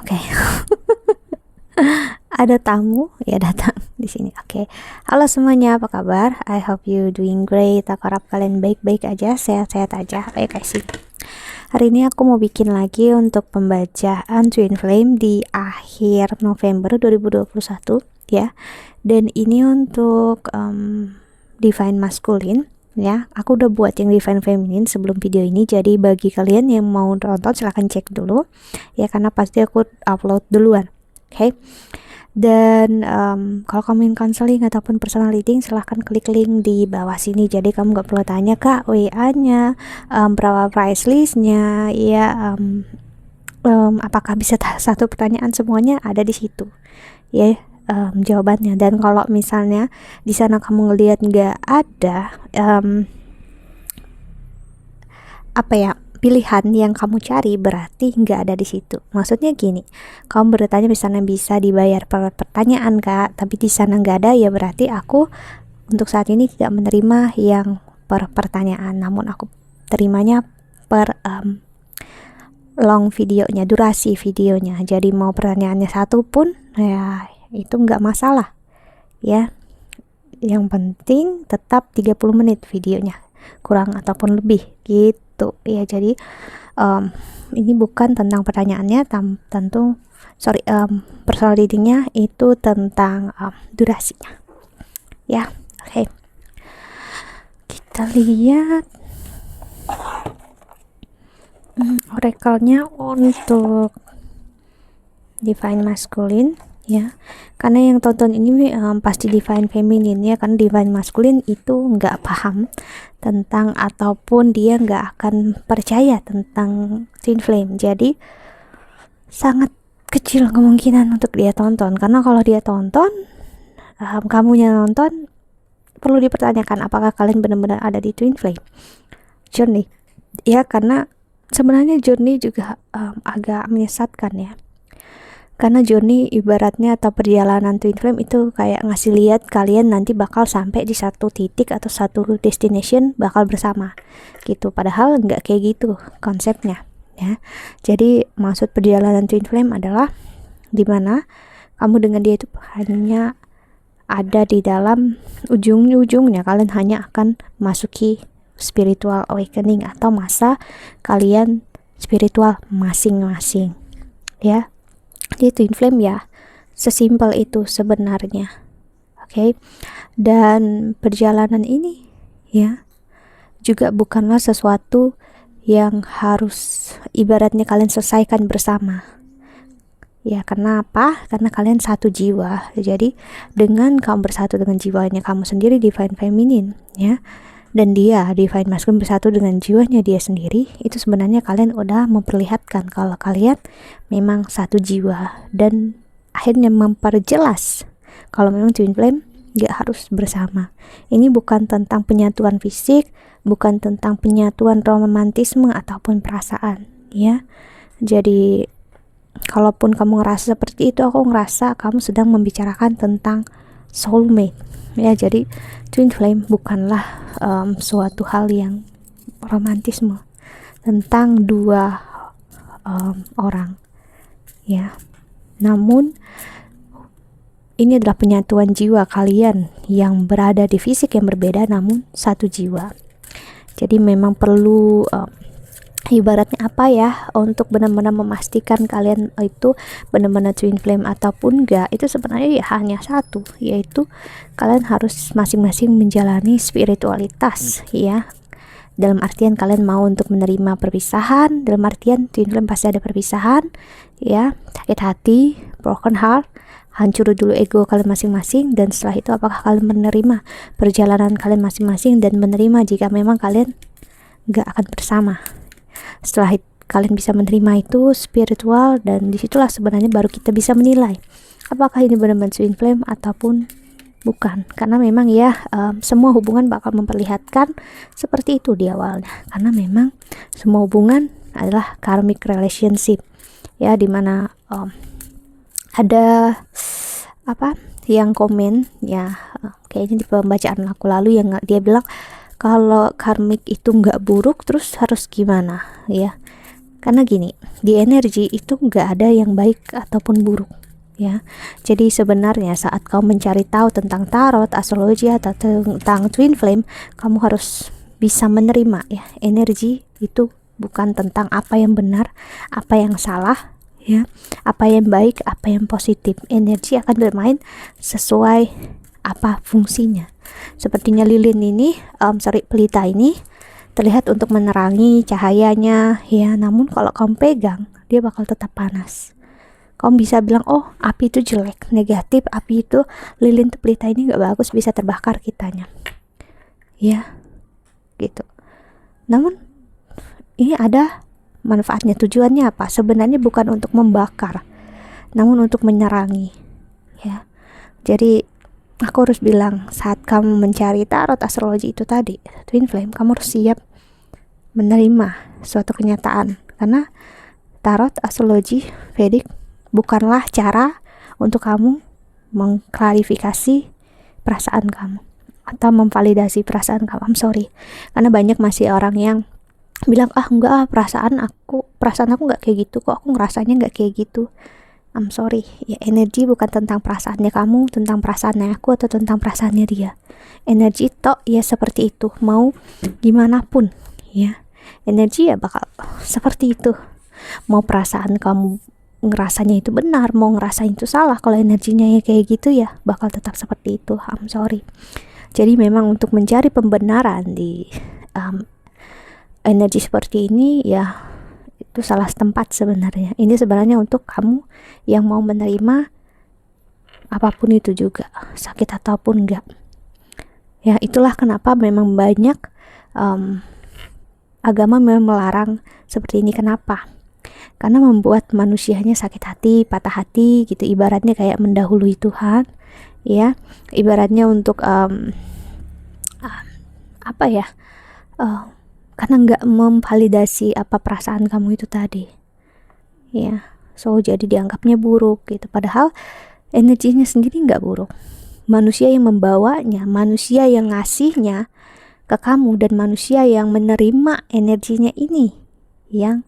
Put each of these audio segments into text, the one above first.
Oke. Ada tamu ya datang di sini. Oke. Halo semuanya, apa kabar? I hope you doing great. Aku harap kalian baik-baik aja, sehat-sehat aja. Oke guys. Hari ini aku mau bikin lagi untuk pembacaan Twin Flame di akhir November 2021 ya. Dan ini untuk Divine Masculine ya. Aku udah buat yang Divine Feminine sebelum video ini. Jadi bagi kalian yang mau nonton silahkan cek dulu ya, karena pasti aku upload duluan. Oke. Dan kalau kamu ingin counseling ataupun personal reading, silahkan klik link di bawah sini. Jadi kamu gak perlu tanya kak WA-nya, berapa price listnya, ya apakah bisa satu pertanyaan, semuanya ada di situ ya, jawabannya. Dan kalau misalnya di sana kamu ngelihat nggak ada pilihan yang kamu cari, berarti nggak ada di situ. Maksudnya gini, kamu bertanya misalnya bisa dibayar per pertanyaan kak, tapi di sana nggak ada, ya berarti aku untuk saat ini tidak menerima yang per pertanyaan, namun aku terimanya per long videonya, durasi videonya. Jadi mau pertanyaannya satu pun ya itu nggak masalah ya, yang penting tetap 30 menit videonya, kurang ataupun lebih gitu ya. Jadi ini bukan tentang pertanyaannya, tentu personal readingnya itu tentang durasinya ya. Oke, kita lihat oracle-nya untuk Divine Masculine ya, karena yang tonton ini pasti Divine Feminine ya, karena Divine Masculine itu nggak paham tentang ataupun dia nggak akan percaya tentang Twin Flame. Jadi sangat kecil kemungkinan untuk dia tonton, karena kalau dia tonton, kamunya nonton, perlu dipertanyakan apakah kalian benar-benar ada di Twin Flame journey ya, karena sebenarnya journey juga agak menyesatkan ya. Karena journey ibaratnya atau perjalanan Twin Flame itu kayak ngasih lihat kalian nanti bakal sampai di satu titik atau satu destination bakal bersama gitu. Padahal nggak kayak gitu konsepnya ya. Jadi maksud perjalanan Twin Flame adalah dimana kamu dengan dia itu hanya ada di dalam ujungnya kalian hanya akan masuki spiritual awakening atau masa kalian spiritual masing-masing ya. Di Twin Flame ya sesimpel itu sebenarnya. Oke. Dan perjalanan ini ya juga bukanlah sesuatu yang harus ibaratnya kalian selesaikan bersama ya. Kenapa? Karena kalian satu jiwa. Jadi dengan kamu bersatu dengan jiwanya kamu sendiri Divine Feminine ya, dan dia Divine Masculine bersatu dengan jiwanya dia sendiri, itu sebenarnya kalian udah memperlihatkan kalau kalian memang satu jiwa, dan akhirnya memperjelas kalau memang Twin Flame gak harus bersama. Ini bukan tentang penyatuan fisik, bukan tentang penyatuan romantisme ataupun perasaan ya. Jadi kalaupun kamu ngerasa seperti itu, aku ngerasa kamu sedang membicarakan tentang soulmate ya. Jadi Twin Flame bukanlah suatu hal yang romantisme tentang dua orang ya, namun ini adalah penyatuan jiwa kalian yang berada di fisik yang berbeda namun satu jiwa. Jadi memang perlu ibaratnya apa ya, untuk benar-benar memastikan kalian itu benar-benar Twin Flame ataupun enggak, itu sebenarnya ya hanya satu, yaitu kalian harus masing-masing menjalani spiritualitas ya. Dalam artian kalian mau untuk menerima perpisahan, dalam artian Twin Flame pasti ada perpisahan ya, sakit hati, broken heart, hancur dulu ego kalian masing-masing, dan setelah itu apakah kalian menerima perjalanan kalian masing-masing dan menerima jika memang kalian enggak akan bersama. Setelah kalian bisa menerima itu spiritual, dan disitulah sebenarnya baru kita bisa menilai apakah ini benar-benar Twin Flame ataupun bukan. Karena memang ya semua hubungan bakal memperlihatkan seperti itu di awalnya, karena memang semua hubungan adalah karmic relationship ya, dimana ada yang komen ya, kayaknya di pembacaan aku lalu yang dia bilang kalau karmik itu nggak buruk terus harus gimana ya. Karena gini, di energi itu nggak ada yang baik ataupun buruk ya. Jadi sebenarnya saat kamu mencari tahu tentang tarot, astrologi atau tentang twin flame, kamu harus bisa menerima ya, energi itu bukan tentang apa yang benar, apa yang salah ya, apa yang baik, apa yang positif. Energi akan bermain sesuai apa fungsinya. Sepertinya lilin ini, pelita ini terlihat untuk menerangi cahayanya ya, namun kalau kamu pegang dia bakal tetap panas. Kamu bisa bilang, oh api itu jelek, negatif, api itu lilin pelita ini gak bagus, bisa terbakar kitanya ya gitu. Namun ini ada manfaatnya, tujuannya apa? Sebenarnya bukan untuk membakar, namun untuk menerangi ya. Jadi aku harus bilang, saat kamu mencari tarot astrologi itu tadi, twin flame, kamu harus siap menerima suatu kenyataan, karena tarot, astrologi, Vedic bukanlah cara untuk kamu mengklarifikasi perasaan kamu atau memvalidasi perasaan kamu. I'm sorry, karena banyak masih orang yang bilang, enggak, perasaan aku nggak kayak gitu kok, aku ngerasanya nggak kayak gitu. I'm sorry ya, energi bukan tentang perasaannya kamu, tentang perasaannya aku, atau tentang perasaannya dia. Energi tok ya seperti itu, mau gimana pun ya, energi ya bakal seperti itu. Mau perasaan kamu ngerasanya itu benar, mau ngerasain itu salah, kalau energinya ya kayak gitu ya bakal tetap seperti itu. I'm sorry. Jadi memang untuk mencari pembenaran di energi seperti ini ya, itu salah tempat sebenarnya. Ini sebenarnya untuk kamu yang mau menerima apapun itu juga, sakit ataupun enggak ya. Itulah kenapa memang banyak agama memang melarang seperti ini. Kenapa? Karena membuat manusianya sakit hati, patah hati gitu, ibaratnya kayak mendahului Tuhan ya, ibaratnya untuk apa ya, karena nggak memvalidasi apa perasaan kamu itu tadi ya, so jadi dianggapnya buruk gitu, padahal energinya sendiri nggak buruk. Manusia yang membawanya, manusia yang ngasihnya ke kamu, dan manusia yang menerima energinya ini yang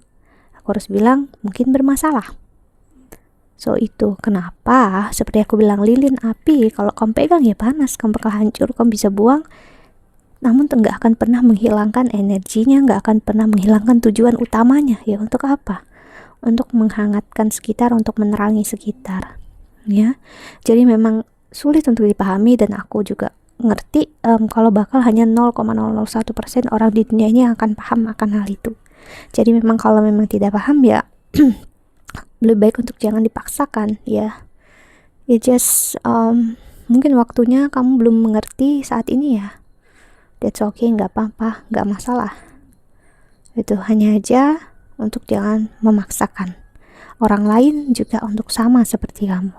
aku harus bilang mungkin bermasalah. So itu kenapa seperti aku bilang, lilin api, kalau kamu pegang ya panas, kamu bakal hancur, kamu bisa buang, namun nggak akan pernah menghilangkan energinya, nggak akan pernah menghilangkan tujuan utamanya ya. Untuk apa? Untuk menghangatkan sekitar, untuk menerangi sekitar ya. Jadi memang sulit untuk dipahami, dan aku juga ngerti kalau bakal hanya 0,001% orang di dunia ini yang akan paham akan hal itu. Jadi memang kalau memang tidak paham ya lebih baik untuk jangan dipaksakan ya. Ya just mungkin waktunya kamu belum mengerti saat ini ya, that's okay, nggak apa-apa, nggak masalah. Itu hanya aja untuk jangan memaksakan orang lain juga untuk sama seperti kamu.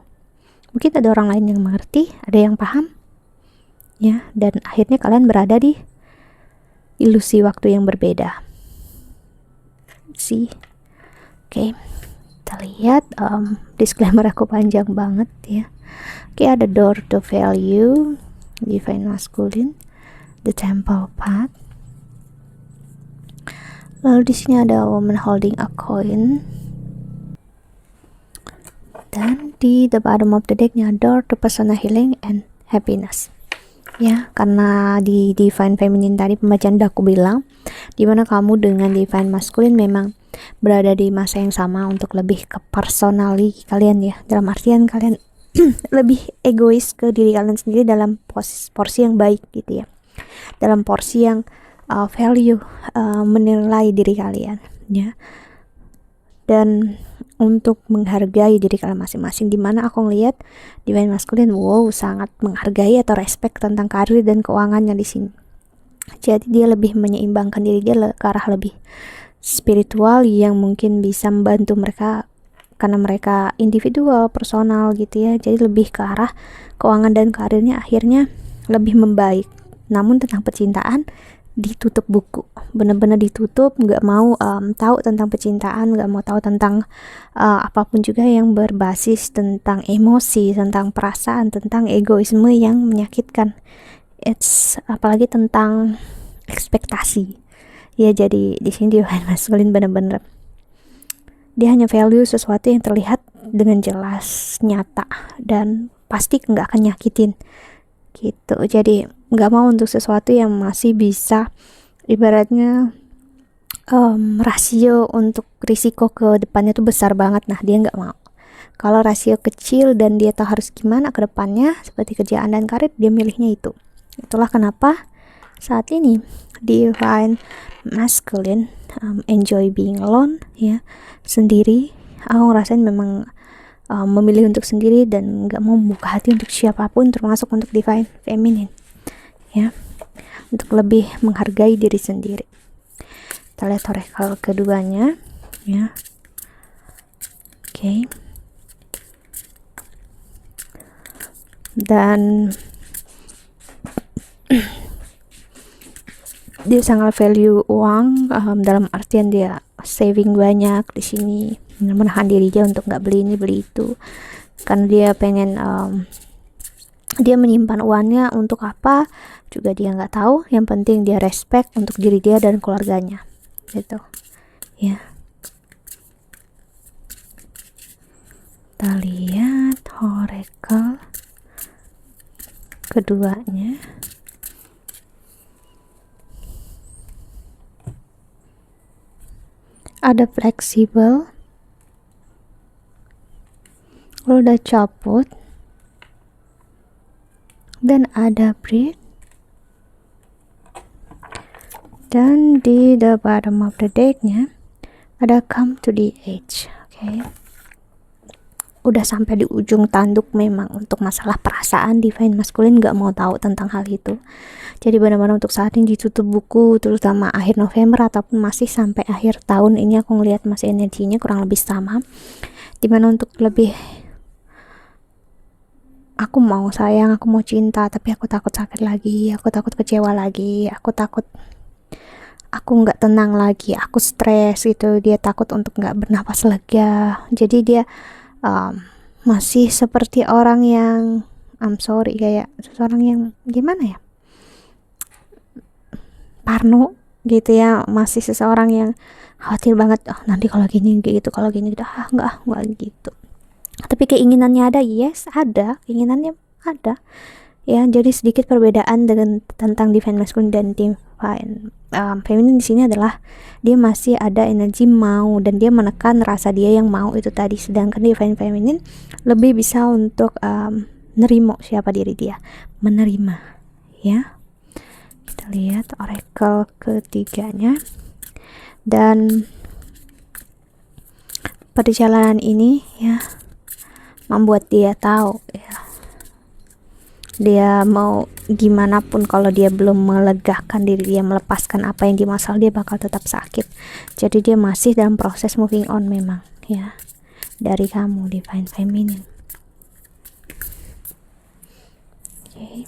Mungkin ada orang lain yang mengerti, ada yang paham ya, dan akhirnya kalian berada di ilusi waktu yang berbeda. Oke, kita lihat disclaimer aku panjang banget ya. Oke, ada door to value, divine masculine, the temple path. Lalu di sini ada woman holding a coin. Dan di the bottom of the decknya door to personal healing and happiness ya, karena di divine feminine tadi pembacaan aku bilang dimana kamu dengan divine masculine memang berada di masa yang sama untuk lebih ke personally kalian ya, dalam artian kalian lebih egois ke diri kalian sendiri dalam porsi yang baik gitu ya, dalam porsi yang value, menilai diri kalian ya, dan untuk menghargai diri kalian masing-masing. Dimana aku ngelihat divine masculine sangat menghargai atau respect tentang karir dan keuangannya di sini. Jadi dia lebih menyeimbangkan diri dia ke arah lebih spiritual yang mungkin bisa membantu mereka karena mereka individual, personal gitu ya. Jadi lebih ke arah keuangan dan karirnya akhirnya lebih membaik. Namun tentang percintaan ditutup buku, benar-benar ditutup, nggak mau tahu tentang percintaan, nggak mau tahu tentang apapun juga yang berbasis tentang emosi, tentang perasaan, tentang egoisme yang menyakitkan. Apalagi tentang ekspektasi ya. Jadi di sini divine masculine benar-benar Dia hanya value sesuatu yang terlihat dengan jelas, nyata, dan pasti nggak akan nyakitin gitu. Jadi nggak mau untuk sesuatu yang masih bisa, ibaratnya rasio untuk risiko ke depannya tuh besar banget. Nah, dia nggak mau. Kalau rasio kecil dan dia tahu harus gimana ke depannya, seperti kerjaan dan karir, dia milihnya itu. Itulah kenapa saat ini Divine Masculine enjoy being alone, ya, sendiri. Aku ngerasain memang memilih untuk sendiri dan nggak mau membuka hati untuk siapapun, termasuk untuk Divine Feminine, ya, untuk lebih menghargai diri sendiri. Kita lihat oracle keduanya, ya. Oke. Dan dia sangat value uang, dalam artian dia saving banyak di sini, menahan diri dia untuk nggak beli ini beli itu, karena dia pengen dia menyimpan uangnya untuk apa juga dia nggak tahu. Yang penting dia respect untuk diri dia dan keluarganya, gitu, ya. Kita lihat oracle keduanya. Ada fleksibel, udah cabut, dan ada breathe. Dan di the bottom of the decknya ada come to the edge. Oke. Udah sampai di ujung tanduk memang untuk masalah perasaan. Divine Masculine nggak mau tahu tentang hal itu. Jadi benar-benar untuk saat ini ditutup buku, terutama akhir November ataupun masih sampai akhir tahun ini, aku ngelihat masih energinya kurang lebih sama. Dimana untuk lebih, aku mau sayang, aku mau cinta, tapi aku takut sakit lagi, aku takut kecewa lagi, aku takut aku nggak tenang lagi, aku stres gitu. Dia takut untuk nggak bernapas lega. Jadi dia masih seperti orang yang I'm sorry, kayak seseorang yang gimana ya, parno gitu ya. Masih seseorang yang khawatir banget, nanti kalau gini gitu, kalau gini gitu, enggak gitu. Tapi keinginannya ada, yes, ada keinginannya, ada, ya. Jadi sedikit perbedaan dengan tentang Divine Masculine dan Divine Feminine di sini adalah dia masih ada energi mau dan dia menekan rasa dia yang mau itu tadi. Sedangkan Divine Feminine lebih bisa untuk nerimo siapa diri dia, menerima, ya. Kita lihat oracle ketiganya. Dan perjalanan ini, ya, membuat dia tahu, ya, dia mau gimana pun kalau dia belum melegakan diri dia, melepaskan apa yang di masa lalu, dia bakal tetap sakit. Jadi dia masih dalam proses moving on memang, ya, dari kamu Divine Feminine. Okay.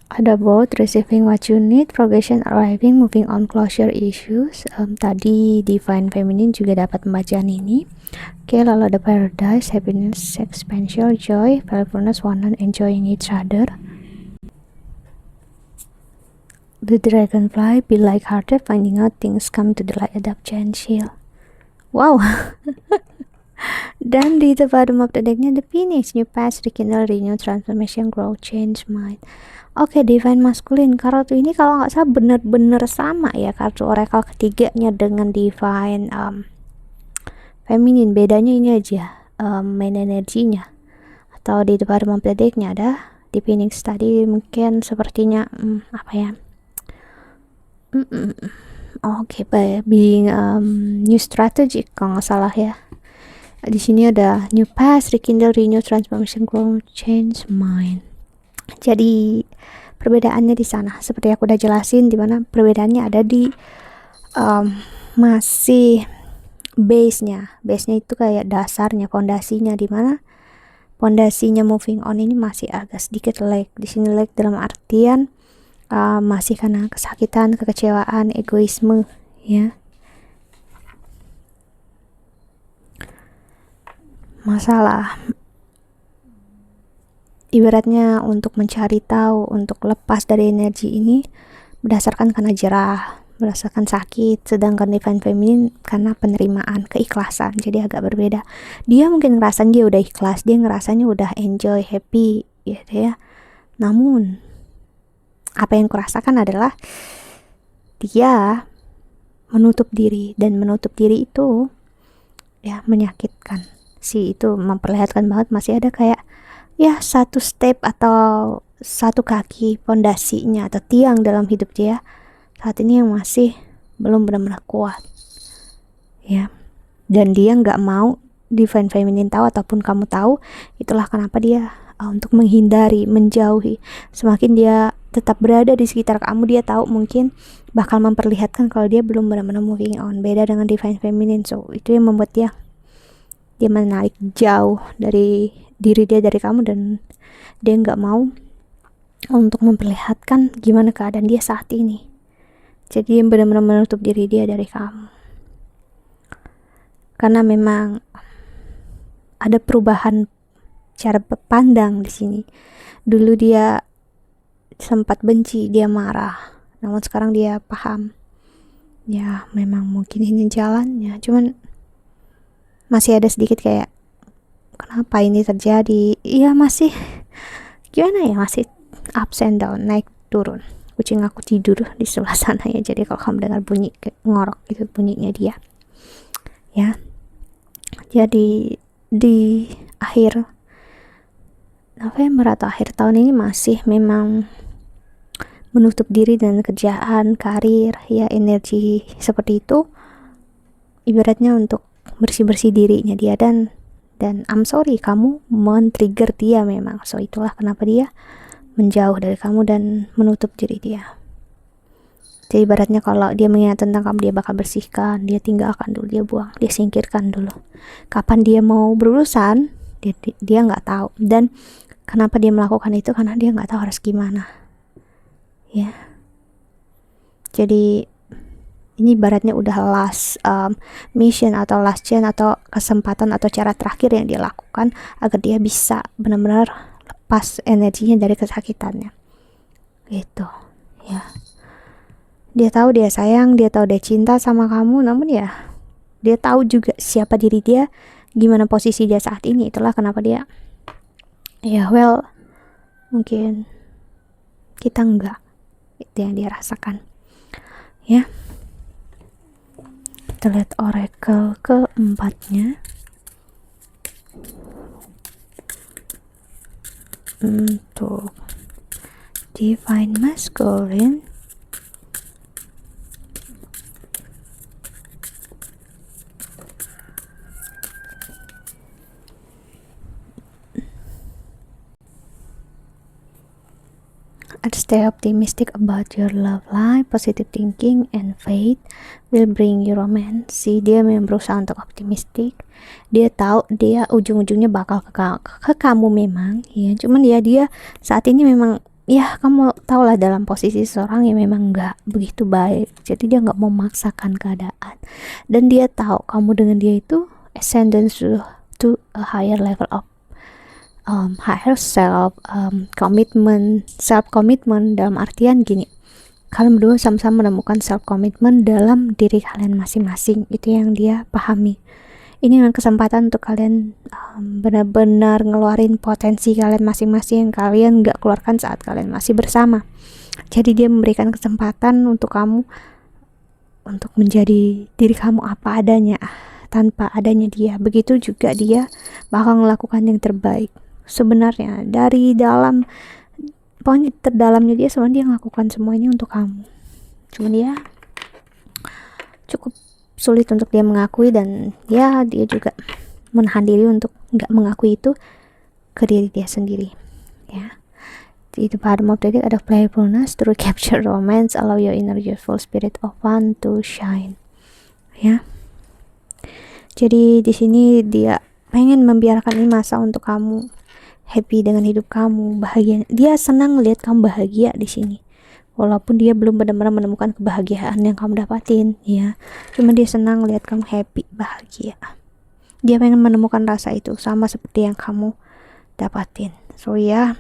Ada both receiving what you need, progression arriving, moving on, closure issues. Tadi Divine Feminine juga dapat pembacaan ini. Oke, lalu ada paradise, happiness, expansion, joy, playfulness, one and enjoying each other. The dragonfly, be light-hearted, finding out things come to the light, adapt, change, heal. Wow. Dan di the bottom of the decknya the finish, new past, rekindle, renew, transformation, grow, change, mind. Oke, Divine Masculine, kartu ini kalau nggak salah bener-bener sama ya kartu oracle ketiganya dengan Divine Feminine. Bedanya ini aja, main energinya. Atau di the bottom of the decknya ada di Phoenix tadi, mungkin sepertinya apa ya, oke, being new strategy kalau nggak salah ya. Di sini ada new past, rekindle, renew, transformation, grow, change, mind. Jadi perbedaannya di sana seperti aku udah jelasin, dimana perbedaannya ada di masih base-nya itu kayak dasarnya, fondasinya, dimana fondasinya moving on ini masih agak sedikit lag. Di sini lag dalam artian masih karena kesakitan, kekecewaan, egoisme, ya. Masalah ibaratnya untuk mencari tahu, untuk lepas dari energi ini berdasarkan karena jerah, merasakan sakit, sedangkan divine feminine karena penerimaan, keikhlasan, jadi agak berbeda. Dia mungkin ngerasain dia udah ikhlas, dia ngerasanya udah enjoy, happy gitu ya. Namun apa yang kurasakan adalah dia menutup diri, dan menutup diri itu ya menyakitkan. Si itu memperlihatkan banget masih ada kayak ya satu step atau satu kaki pondasinya atau tiang dalam hidup dia saat ini yang masih belum benar-benar kuat ya. Dan dia nggak mau divine feminine tahu ataupun kamu tahu. Itulah kenapa dia untuk menghindari, menjauhi. Semakin dia tetap berada di sekitar kamu, dia tahu mungkin bakal memperlihatkan kalau dia belum benar-benar moving on. Beda dengan divine feminine, so itu yang membuat dia menarik jauh dari diri dia dari kamu, dan dia nggak mau untuk memperlihatkan gimana keadaan dia saat ini. Jadi dia benar-benar menutup diri dia dari kamu. Karena memang ada perubahan cara pandang di sini. Dulu dia sempat benci, dia marah. Namun sekarang dia paham. Ya, memang mungkin ini jalannya. Cuman masih ada sedikit kayak kenapa ini terjadi? Iya, masih gimana ya? Masih ups and down, naik turun. Kucing aku tidur di sebelah sana ya, jadi kalau kamu dengar bunyi ngorok itu bunyinya dia ya. Jadi di akhir November atau akhir tahun ini masih memang menutup diri dengan kerjaan, karir ya, energi seperti itu ibaratnya untuk bersih-bersih dirinya dia. Dan I'm sorry kamu men-trigger dia memang, so itulah kenapa dia menjauh dari kamu dan menutup diri dia. Jadi ibaratnya kalau dia mengingat tentang kamu, dia bakal bersihkan, dia tinggalkan dulu, dia buang, dia singkirkan dulu. Kapan dia mau berurusan, dia nggak tahu. Dan kenapa dia melakukan itu? Karena dia nggak tahu harus gimana. Ya. Jadi ini ibaratnya udah last mission atau last chance atau kesempatan atau cara terakhir yang dia lakukan agar dia bisa benar-benar lepas energinya dari kesakitannya gitu ya. Dia tahu dia sayang, dia tahu dia cinta sama kamu, namun ya dia tahu juga siapa diri dia, gimana posisi dia saat ini. Itulah kenapa dia ya mungkin kita enggak, itu yang dia rasakan ya. Kita lihat oracle keempatnya untuk divine masculine. Stay optimistic about your love life. Positive thinking and faith will bring you romance. Si dia memang berusaha untuk optimistik. Dia tahu dia ujung-ujungnya bakal ke kamu memang ya. Cuman dia saat ini memang ya, kamu tahulah dalam posisi seorang yang memang nggak begitu baik. Jadi dia nggak mau memaksakan keadaan. Dan dia tahu kamu dengan dia itu ascendance to a higher level of higher self commitment dalam artian gini, kalian berdua sama-sama menemukan self commitment dalam diri kalian masing-masing. Itu yang dia pahami. Ini memang kesempatan untuk kalian benar-benar ngeluarin potensi kalian masing-masing yang kalian gak keluarkan saat kalian masih bersama. Jadi dia memberikan kesempatan untuk kamu untuk menjadi diri kamu apa adanya tanpa adanya dia. Begitu juga dia bakal melakukan yang terbaik sebenarnya dari dalam, pokoknya terdalamnya dia sebenarnya dia melakukan semua ini untuk kamu. Cuman dia cukup sulit untuk dia mengakui, dan ya dia juga menahan diri untuk nggak mengakui itu ke diri dia sendiri ya. Itu pada mau tadi ada playfulness to capture romance, allow your inner youthful spirit of fun to shine ya. Jadi di sini dia pengen membiarkan ini masa untuk kamu happy dengan hidup kamu, bahagia. Dia senang lihat kamu bahagia di sini. Walaupun dia belum benar-benar menemukan kebahagiaan yang kamu dapatin, ya. Cuma dia senang lihat kamu happy, bahagia. Dia pengen menemukan rasa itu sama seperti yang kamu dapatin. So ya,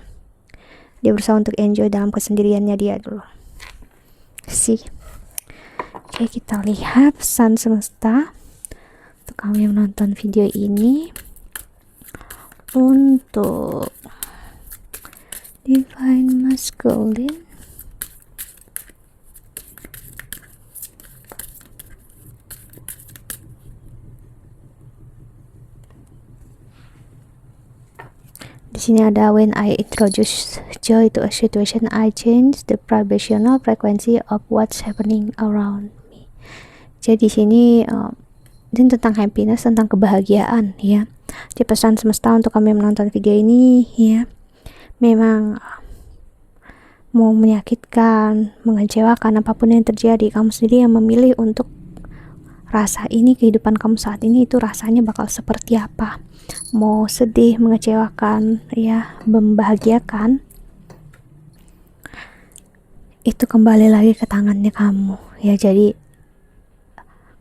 dia berusaha untuk enjoy dalam kesendiriannya dia dulu. Oke, kita lihat pesan semesta untuk kamu yang nonton video ini. Untuk Divine Masculine, di sini ada when I introduce joy to a situation, I change the vibrational frequency of what's happening around me. Jadi di sini ini tentang happiness, tentang kebahagiaan ya. Di pesan semesta untuk kami yang menonton video ini ya, memang mau menyakitkan, mengecewakan, apapun yang terjadi, kamu sendiri yang memilih untuk rasa ini, kehidupan kamu saat ini itu rasanya bakal seperti apa. Mau sedih, mengecewakan ya, membahagiakan, itu kembali lagi ke tangannya kamu ya. Jadi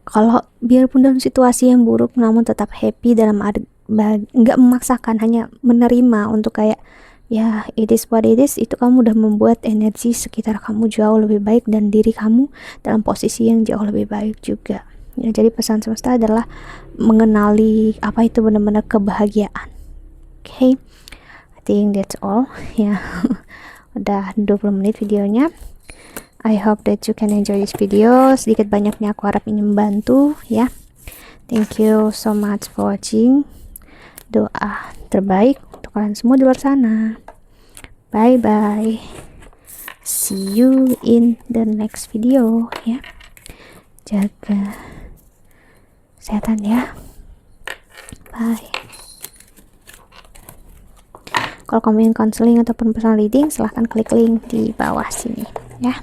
kalau biarpun dalam situasi yang buruk, namun tetap happy dalam nggak memaksakan, hanya menerima untuk kayak ya it is what it is, itu kamu udah membuat energi sekitar kamu jauh lebih baik dan diri kamu dalam posisi yang jauh lebih baik juga ya. Jadi pesan semesta adalah mengenali apa itu benar-benar kebahagiaan. Okay, I think that's all ya. Udah 20 menit videonya. I hope that you can enjoy this video. Sedikit banyaknya aku harap ini membantu ya. Thank you so much for watching. Doa terbaik untuk kalian semua di luar sana. Bye bye. See you in the next video ya. Jaga kesehatan ya. Bye. Kalau kamu ingin counseling ataupun personal reading, silahkan klik link di bawah sini ya.